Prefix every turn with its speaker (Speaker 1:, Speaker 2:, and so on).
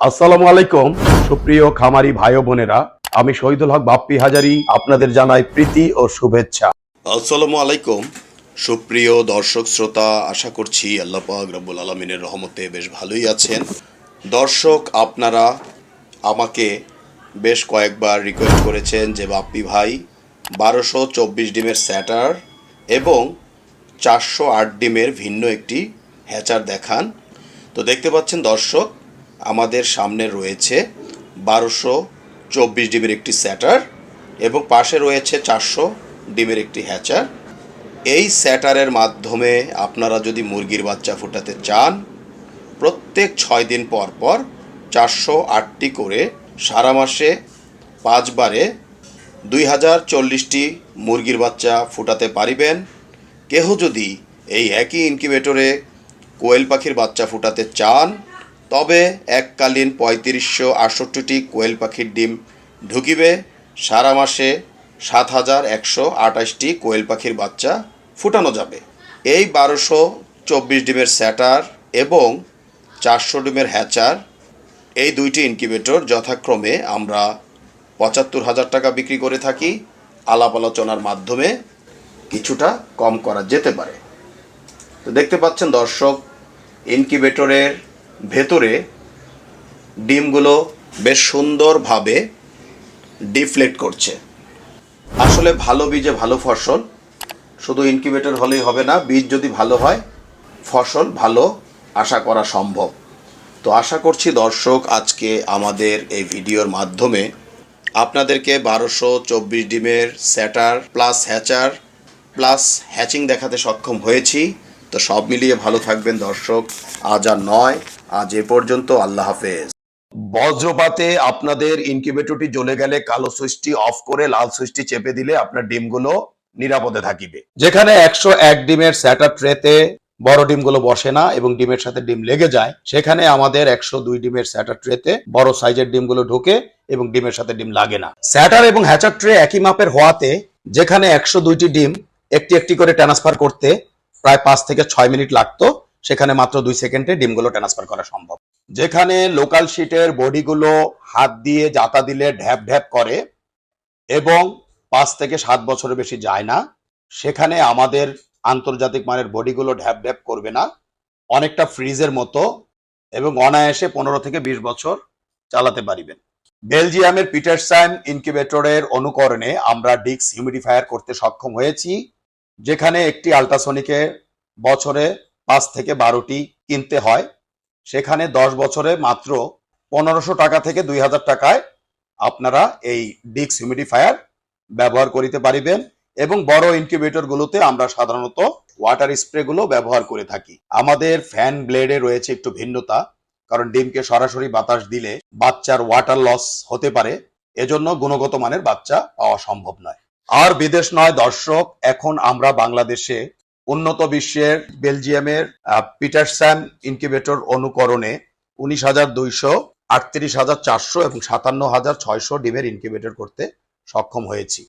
Speaker 1: আসসালামু আলাইকুম সুপ্রিয় খামারি ভাই ও বোনেরা, আমি শহীদুল হক বাপ্পি হাজারি আপনাদের জানাই প্রীতি ও শুভেচ্ছা।
Speaker 2: আসসালামু আলাইকুম সুপ্রিয় দর্শক শ্রোতা, আশা করছি আল্লাহ পাক রব্বুল আলামিনের রহমতে বেশ ভালোই আছেন। দর্শক, আপনারা আমাকে বেশ কয়েকবার রিকোয়েস্ট করেছেন যে বাপ্পি ভাই 1224 ডিমের স্যাটার এবং 408 ডিমের ভিন্ন একটি হ্যাচার দেখান। তো দেখতে পাচ্ছেন দর্শক, আমাদের সামনে রয়েছে 1224 ডিমের একটি স্যাটার এবং পাশে রয়েছে 400 ডিমের একটি হ্যাচার। এই স্যাটারের মাধ্যমে আপনারা যদি মুরগির বাচ্চা ফোটাতে চান, প্রত্যেক 6 দিন পর পর 408টি করে সারা মাসে 5 বারে 2040টি মুরগির বাচ্চা ফোটাতে পারিবেন। কেহ যদি এই একই ইনকিউবেটরে কোয়েল পাখির বাচ্চা ফোটাতে চান, তবে এককালীন 3568টি কোয়েল পাখির ডিম ঢুকিবে। সারা মাসে 7128টি কোয়েল পাখির বাচ্চা ফুটানো যাবে। এই 1224 ডিমের স্যাটার এবং 400 ডিমের হ্যাচার, এই দুইটি ইনকিউবেটর যথাক্রমে আমরা 75,000 টাকা বিক্রি করে থাকি। আলাপ আলোচনার মাধ্যমে কিছুটা কম করা যেতে পারে। তো দেখতে পাচ্ছেন দর্শক, ইনকিউবেটরের ভেতরে ডিমগুলো বেশ সুন্দরভাবে ডিফ্লেক্ট করছে। আসলে ভালো বীজে ভালো ফসল, শুধু ইনকিউবেটর হলেই হবে না, বীজ যদি ভালো হয় ফসল ভালো আশা করা সম্ভব। তো আশা করছি দর্শক, আজকে আমাদের এই ভিডিওর মাধ্যমে আপনাদেরকে 1224 ডিমের স্যাটার প্লাস হ্যাচার প্লাস হ্যাচিং দেখাতে সক্ষম হয়েছি। তো সব মিলিয়ে ভালো থাকবেন দর্শক। আজ আর নয়, আজ এ পর্যন্ত। আল্লাহ হাফেজ।
Speaker 1: বজ্রপাতে আপনাদের ইনকিউবেটরটি জ্বলে গেলে কালো সুইচটি অফ করে লাল সুইচটি চেপে দিলে আপনার ডিমগুলো নিরাপদে থাকিবে। যেখানে 101 ডিমের স্যাটার ট্রেতে বড় ডিমগুলো বসে না এবং ডিমের সাথে ডিম লেগে যায়, সেখানে আমাদের 102 ডিমের স্যাটার ট্রেতে বড় সাইজের ডিমগুলো ঢোকে এবং ডিমের সাথে ডিম লাগে না। স্যাটার এবং হ্যাচার ট্রে একই মাপের হওয়াতে যেখানে 102টি ডিম একটি একটি করে ট্রান্সফার করতে প্রায় 5 থেকে 6 মিনিট লাগতো, সেখানে মাত্র 2 সেকেন্ডে ডিমগুলো ট্রান্সফার করা সম্ভব। যেখানে লোকাল শিটের বডিগুলো হাত দিয়ে জাতা দিলে ঢ্যাপ ঢ্যাপ করে এবং 5 থেকে 7 বছরের বেশি যায় না, সেখানে আমাদের আন্তর্জাতিক মানের বডিগুলো ঢ্যাপ ঢ্যাপ করবে না, অনেকটা ফ্রিজের মতো এবং অনায়াসে 15 থেকে 20 বছর চালাতে পারিবেন। বেলজিয়ামের পিটারসাইম ইনকিউবেটরের অনুকরণে আমরা ডিক্স হিউমিডিফায়ার করতে সক্ষম হয়েছি, যেখানে একটি আল্ট্রাসনিকে বছরে 5 থেকে 12টি কিনতে হয়, সেখানে 10 বছরে মাত্র 1500 টাকা থেকে 2000 টাকায় আপনারা এই ডিক্স হিউমিডিফায়ার ব্যবহার করিতে পারিবেন। এবং বড় ইনকিউবেটর গুলোতে আমরা সাধারণত ওয়াটার স্প্রে গুলো ব্যবহার করে থাকি। আমাদের ফ্যান ব্লেডে রয়েছে একটু ভিন্নতা, কারণ ডিমকে সরাসরি বাতাস দিলে বাচ্চার ওয়াটার লস হতে পারে, এজন্য গুণগত মানের বাচ্চা পাওয়া সম্ভব নয়। আর বিদেশ নয় দর্শক, এখন আমরা বাংলাদেশে উন্নত বিশ্বের বেলজিয়ামের পিটারসাম ইনকিউবেটর অনুকরণে 19,200, 38,400 এবং 57,600 ডিমের ইনকিউবেটর করতে সক্ষম হয়েছি।